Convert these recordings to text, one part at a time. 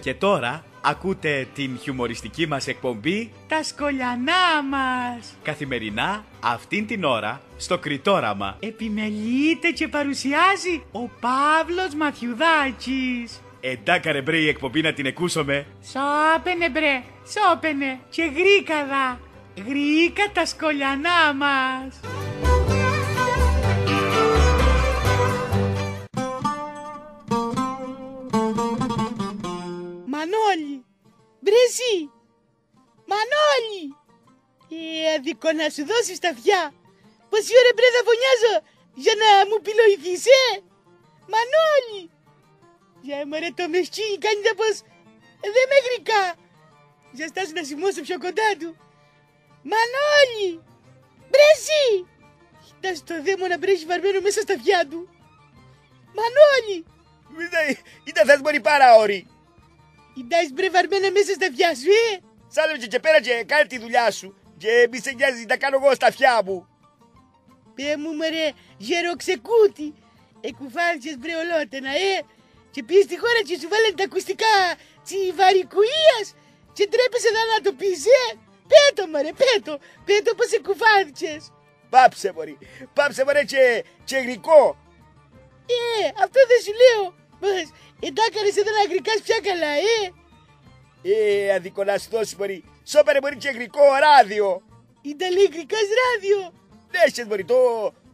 Και τώρα ακούτε την χιουμοριστική μας εκπομπή «Τα σκολιανά μας». Καθημερινά αυτήν την ώρα στο Κριτόραμα επιμελείται και παρουσιάζει ο Παύλος Μαθιουδάκης. Εντάκα μπρε η εκπομπή να την εκούσουμε. Σώπαινε μπρε, σώπαινε και γρήκαδα. Γρήκα τα σκολιανά μας. Μανώλη, μπρεσί, Μανώλη. Αδικό να σου δώσεις τα αυτιά. Πόση ώρα πρέπει να φωνιάζω για να μου πυλοηθείς, Μανώλη. Για μωρέ το μεσκίνι κάνει τα πως δεν με γρικά. Για στάσου να σημώσω πιο κοντά του. Μανώλη, μπρεσί. Κοιτάς το δαίμονα να μπρέσει βαρμένο μέσα στα αυτιά του. Μανώλη. Ήταν θες μπορεί πάρα όρη. Κοιτάς μπρε βαρμένα μέσα στα αυτιά σου, Σάλευε και πέρα και κάνε τη δουλειά σου. Και μη σε νοιάζει, τα κάνω εγώ στα αυτιά μου. Πε μου μωρέ γεροξεκούτη. Εκουφάριξες μπρε ολότενα, Και πήγες στη χώρα και σου βάλανε τα ακουστικά τσιβαρικουίας και τρέπεσαι να το πεις, Πέτω μωρέ, πέτω πως εκουφάριξες. Πάψε μωρέ και γρικό. Αυτό δεν σου λέω. Πως εντάκαρες εδώ να γρικάς πια καλά, Αδικό να σου δώσει μωρή. Σώπερε μωρή και γρικό ράδιο. Ήταν λέει γρικάς ράδιο. Δέσες μωρή,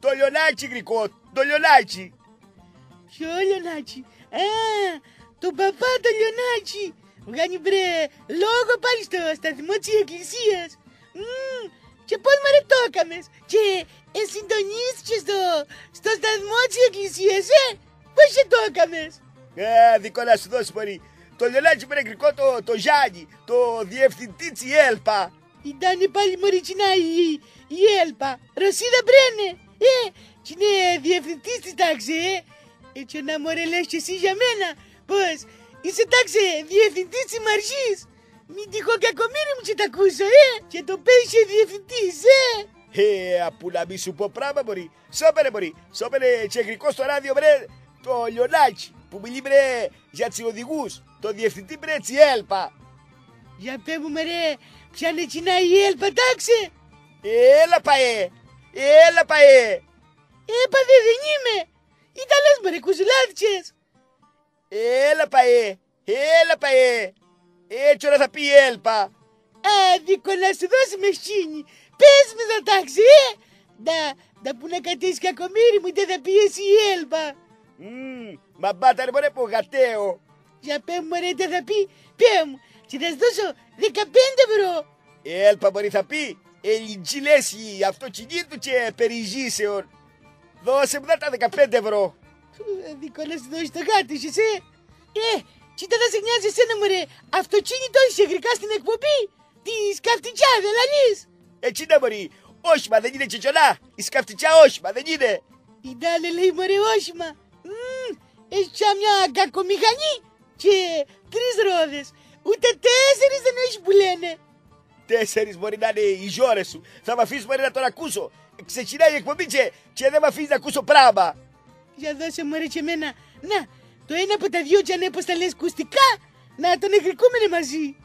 το λιονάκι γρικό, το λιονάκι. Ποιο λιονάκι? Τον παπά το λιονάκι. Βγάνει μπρε λόγο πάλι στο σταθμό της εκκλησίας. Και πώς μωρέ το έκαμες? Και συντονίστηκες στο σταθμό της εκκλησίας, Πώς και το έκαμες? Δικό να σου δώσει μωρή. Το λιονάκι μωρέ γρικό το Γιάννη, το διευθυντή της ΕΛΠΑ. Ήτανε πάλι μωρικινά η ΕΛΠΑ. Ρωσίδα μπρένε. Και είναι διευθυντής της τάξης, Έτσι να μωρέ λες και εσύ για μένα. Πώς είσαι τάξε διευθυντής της Μαρχής. Μην τυχόν κακομοίρι μου και τα ακούσω, Και το πέσει διευθυντής, Απού να μη σου πω πράγμα μωρή. Σώπερε και γρικό στο ράδιο μπρε το λιονάκι που μιλεί μπρε για τις οδηγούς. Το διευθυντή μπρε της ΕΛΠΑ. Για πέ μου μωρέ, πιάνε κοινά η ΕΛΠΑ τάξε. Έλα παέ. Έπαθε δεν είμαι. Ήταν λες μωρέ κουζουλάδιτσες. Έλα παέ. Έτσι ώρα θα πει η ΕΛΠΑ. Άδικο να σου δώσει με σκήνη. Πες με τα τάξη, Να που να κατήσεις κακομοίρι μου δεν θα πιέσει η ΕΛΠΑ. Μα μπάταρε μωρέ που γατέω. Για πέ μου μωρέ δεν θα πει. Πέ μου και θα σου δώσω 15 ευρώ. Η ΕΛΠΑ μπορεί θα πει ελληνική λέση αυτοκινήτου και περιζήσεων. Δώσε μου τα 15 ευρώ. Δικό να σου δώσει το γάτι σου, κοίτα να σε νοιάζει εσένα μωρέ. Αυτοκίνητο είσαι γρικά στην εκπομπή. Τη σκαφτιτσιά δεν λαλείς. Έτσι είναι μωρή. Όχημα δεν είναι τσιτσιολά. Η σκαφτιτσιά όχημα δεν είναι. Ήτανε λέει μωρέ όχημα. Έχει πια μια κακομηχανή και 3 ρόδες. Ούτε 4 δεν έχει που λένε. 4 μπορεί να είναι οι ζώρες σου. Θα μ' αφήσεις μωρέ να τον ακούσω. Ξεκινάει η εκπομπή και δεν μ' αφήσεις να ακούσω πράγμα. Για δώσε μωρέ και εμένα. Να, το ένα από τα δυο και αν έπως τα λες κουστικά, να τον εγρικούμενε μαζί.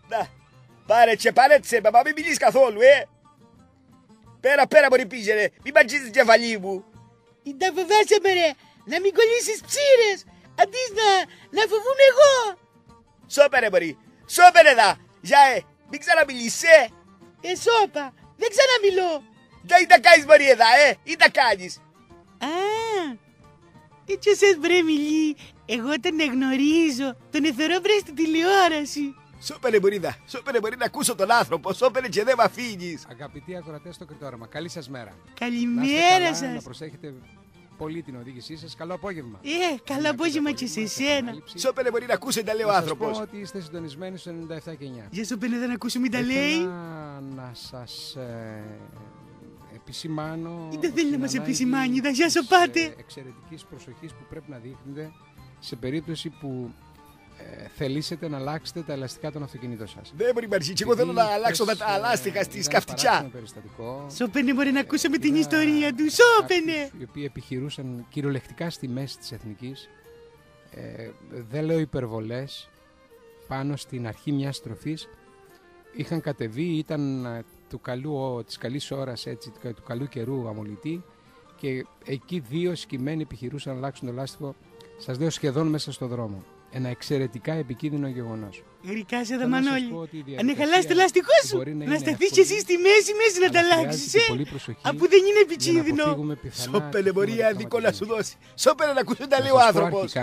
Να, πάρε και παρέτησε με, μα μην μιλείς καθόλου, Πέρα μωρή πήγαινε, μην μαντζίζεις την κεφαλή μου. Ήντα φοβάσαι μωρέ, να μην κολλήσεις ψήρες, αντί να φοβούμαι εγώ. Σώπερε μωρή, σώπερε δα, για μην ξαναμιλήσεις, Σώπα, δεν ξαναμιλώ. Δεν τα κάνεις μωρή εδα, ή τα κάνεις. Έτσι εσές βρε μιλεί, εγώ τον εγνωρίζω, τον εθωρώ βρε στην τηλεόραση. Σώπερε μπορεί να ακούσω τον άνθρωπο, σώπερε και δεν μ' αφήνεις. Αγαπητοί ακροατές στο Κριτόραμα, καλή σας μέρα. Καλημέρα σας. σας. Να προσέχετε πολύ την οδήγησή σας. Καλό απόγευμα. Καλό απόγευμα και σε εσένα. Σώπερε μπορεί να ακούσει τα λέει ο άνθρωπος. Να σας πω ότι είστε συντονισμένοι στο 97 και 9. Για σώπαινε δεν ακούσουμε τα λέει. Να σας επισημάνω. Δεν θέλει να μας επισημάνει, θα γεια σου πάτε. Εξαιρετικής προσοχής που πρέπει να δείχνετε σε περίπτωση που θελήσετε να αλλάξετε τα ελαστικά των αυτοκινήτων σας. Δεν μπορεί Μαρζή, και εγώ θέλω να αλλάξω τα λάστιχα στη σκαφτιτσιά. Σώπαινε μπορεί να ακούσουμε την ιστορία του, σώπαινε. Οι οποίοι επιχειρούσαν κυριολεκτικά στη μέση της Εθνικής, δεν λέω υπερβολές, πάνω στην αρχή μιας στροφής. Είχαν κατεβεί, ήταν της καλής ώρας, έτσι, του καλού καιρού αμολυτή, και εκεί δύο σκυμμένοι επιχειρούσαν να αλλάξουν το λάστιχο, σας λέω, σχεδόν μέσα στο δρόμο. Ένα εξαιρετικά επικίνδυνο γεγονός. Γρικά σε Μανώλη. Αν χαλάσει το λάστιχό σου, να σταθείς και εσύ στη μέση να τα αλλάξεις, αφού δεν είναι επικίνδυνο. Σώπελε, μπορεί αδικό να σου δώσει. Σώπελε να ακούσει τα λέει ο άνθρωπος.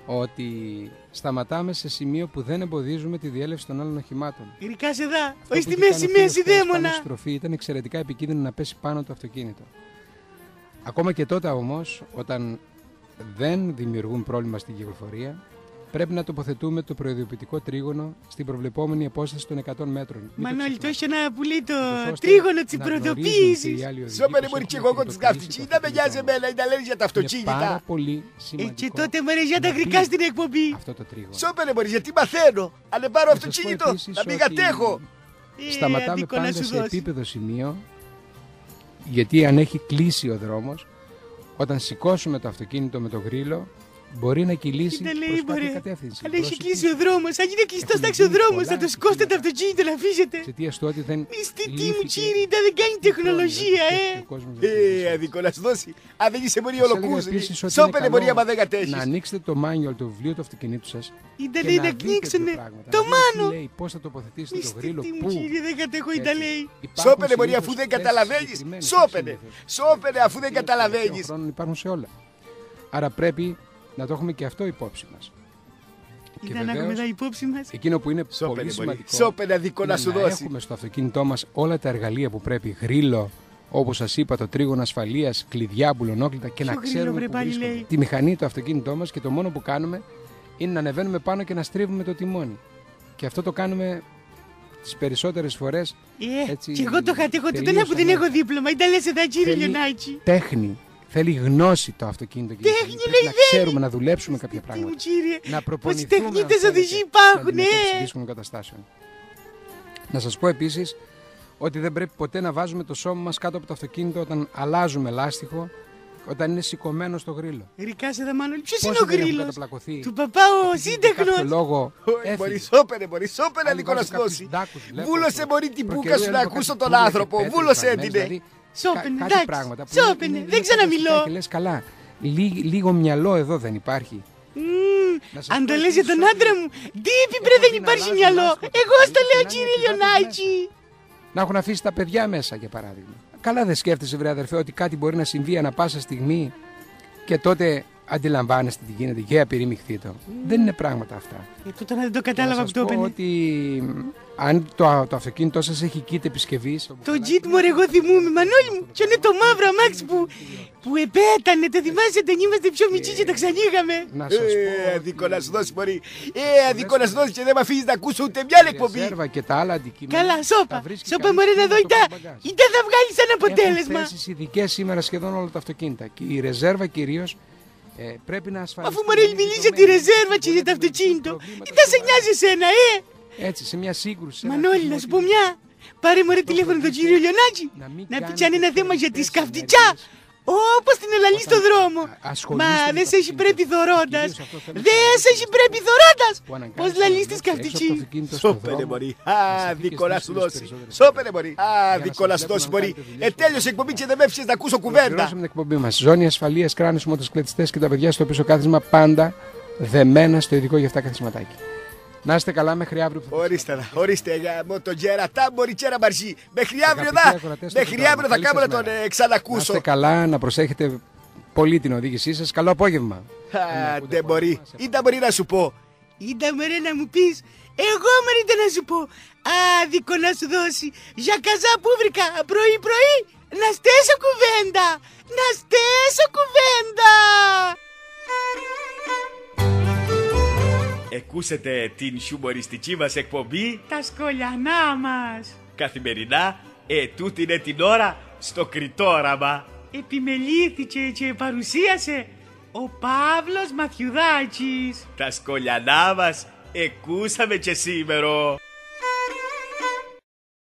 Ότι σταματάμε σε σημείο που δεν εμποδίζουμε τη διέλευση των άλλων οχημάτων. Γρικά σε δά, όχι στη μέση δαίμονα. Η στροφή ήταν εξαιρετικά επικίνδυνο να πέσει πάνω το αυτοκίνητο. Ακόμα και τότε όμως, όταν δεν δημιουργούν πρόβλημα στην κυκλοφορία, πρέπει να τοποθετούμε το προειδοποιητικό τρίγωνο στην προβλεπόμενη απόσταση των 100 μέτρων. Μανώλη, το έχει ένα που λέει το τρίγωνο της προειδοποίησης. Σώπερε, μπορεί και εγώ της καυτική, να με νοιάζει εμένα, είναι λέει για τα αυτοκίνητα. Είναι πάρα πολύ σημαντικό. Και τότε μου αρέσει τα γρικά στην εκπομπή. Αυτό το τρίγωνο. Σώπερε, μπορεί, γιατί μαθαίνω. Αν πάρω αυτοκίνητο, να μην κατέχω. Σταματάμε πάντα σε επίπεδο σημείο, γιατί αν έχει κλείσει ο δρόμος, όταν σηκώσουμε το αυτοκίνητο με το γρίλο, μπορεί να κυλήσει προς κάποια κατεύθυνση. Αν έχει κλείσει ο δρόμος, αν είναι κλειστός ο δρόμος, θα το σηκώσετε το αυτοκίνητο να αφήσετε. Εξαιτίας του ότι δεν. Είστε τι μου κύριε, δεν κάνει τεχνολογία, Αδικό να σου δώσει. Αν δεν είσαι μπορεί ολοκούζι. Σώπερε, μπορεί άμα δεν κατέχεις. Να ανοίξετε το manual, το βιβλίο του αυτοκινήτου σας. Είτε να κλείξουνε το μάνο. Πώς θα τοποθετήσετε το γρίλο, πού. Κύριε, δεν κατέχω, τα λέει. Σώπερε, μπορεί, αφού δεν καταλαβαίνεις. Σώπερε, αφού δεν καταλαβαίνεις. Υπάρχουν σε όλα. Άρα πρέπει να το έχουμε και αυτό υπόψη μας. Ήταν να έχουμε τα υπόψη μας. Εκείνο που είναι πολύ σημαντικό να σου δώσει. Έχουμε στο αυτοκίνητό μας όλα τα εργαλεία που πρέπει, γρίλο, όπως σας είπα, το τρίγωνο ασφαλείας, κλειδιά, μπουλονόκλητα, και να ξέρουμε που βρίσκονται. Τη μηχανή, το αυτοκίνητό μας, και το μόνο που κάνουμε είναι να ανεβαίνουμε πάνω και να στρίβουμε το τιμόνι. Και αυτό το κάνουμε τις περισσότερες φορές. Και εγώ το χατέχω τότε που δεν έχω δίπλωμα. Ήταν λες εδώ, κύριε Λιονάκη. Τέχνη. Θέλει γνώση το αυτοκίνητο. Τέχνη, να ξέρουμε, να δουλέψουμε κάποια πράγματα. Να προπονηθούμε. Πώς τεχνίτες οδηγοί υπάρχουν, καταστάσεων. Να σας πω επίσης ότι δεν πρέπει ποτέ να βάζουμε το σώμα μας κάτω από το αυτοκίνητο όταν αλλάζουμε λάστιχο, όταν είναι σηκωμένο στο γρίλο. Γρικά σε Μανώλη, ποιος είναι ο γρίλος? Του παπά ο σύντεχνος. Μπορεί, σώπερε αδικό να σου δώσει. Βούλωσε μπορεί την μπούκα σου να ακούσω τον άνθρωπο. Βούλωσε την. Σώπαινε, εντάξει, σώπαινε, δεν ξαναμιλώ. Και λες καλά, λίγο μυαλό εδώ δεν υπάρχει. Αν το λες για τον άντρα μου, ντύπη bre δεν υπάρχει μυαλό. Εγώ στο λέω κύριε Λιονάκη. Να έχουν αφήσει τα παιδιά μέσα, για παράδειγμα. Καλά δεν σκέφτεσαι, βρε αδερφέ, ότι κάτι μπορεί να συμβεί ανά πάσα στιγμή και τότε αντιλαμβάνεστε τι γίνεται και απειρημιχθείτε. Δεν είναι πράγματα αυτά. Τότε δεν το κατάλαβα που το έπαινε. Ότι αν το αυτοκίνητό σας έχει kit επισκευής. Το Jeep μου, εγώ θυμούμαι, Μανώλη μου. Ποιο είναι το μαύρο αμάξι που επέτανε, το θυμάσαι, δεν είμαστε πιο μητσί και τα ξανήγαμε. Να σας πω. Αδικό να σου δώσει, μπορεί. Αδικό να σου δώσει και δεν με αφήνεις να ακούσω ούτε μια εκπομπή. Ρεζέρβα και τα άλλα αντικείμενα. Καλά, σώπα, μωρέ να δω, είτε θα βγάλεις ένα αποτέλεσμα. Έχουν θέσεις ειδικές σήμερα σχεδόν όλα τα αυτοκίνητα. Και η ρεζέρβα κυρίως. Πρέπει να ασφαλιστεί. Αφού μωρέ μιλήσει για τη ρεζέρβα και για το αυτοκίνητο, ή θα σε νοιάζει εσένα, Έτσι, σε μια σύγκρουση. Μανώλη, να σου πω μια. Πάρε μωρέ τηλέφωνο τον κύριο Λιονάκη. Να πει κι αν είναι ένα θέμα για τη σκαυτιτσιά. Όπως την ελαλεί στο δρόμο. Μα δεν σε έχει πρέπει θωρώντας. Δεν σε έχει πρέπει θωρώντας. Πώς λαλείς τη σκαυτιτσί. Σώπερε μπορεί. Άδικο να σου δώσει. Σώπερε μπορεί. Άδικο να σου δώσει μπορεί. Τέλειωσε η εκπομπή και δεν με έφυγες να ακούσω κουβέντα. Τελειώσαμε την εκπομπή μας. Ζώνη ασφαλείας, κράνες, μοτοσυκλετιστές και τα παιδιά στο πίσω κάθισμα πάντα δεμένα στο ειδικό για αυτά καθισματάκι. Να είστε καλά μέχρι αύριο. Ορίστε, για τον Γερατά μπορεί και ένα μαρζί. Μέχρι αύριο θα κάνω να τον ξανακούσω. Να είστε καλά, να προσέχετε πολύ την οδήγησή σας. Καλό απόγευμα. Δεν μπορεί. Ήταν μπορεί να σου πω. Ήταν μπορεί να μου πεις. Εγώ μπορείτε να σου πω. Άδικο να σου δώσει. Για καζά που βρήκα πρωί-πρωί. Να στέσω κουβέντα. Να στέσω κουβέντα. Εκούσετε την χιουμοριστική μας εκπομπή «Τα σκολιανά μας». Καθημερινά, τούτη είναι την ώρα στο Κριτόραμα. Επιμελήθηκε και παρουσίασε ο Παύλος Μαθιουδάκης. Τα σκολιανά μας εκούσαμε και σήμερα.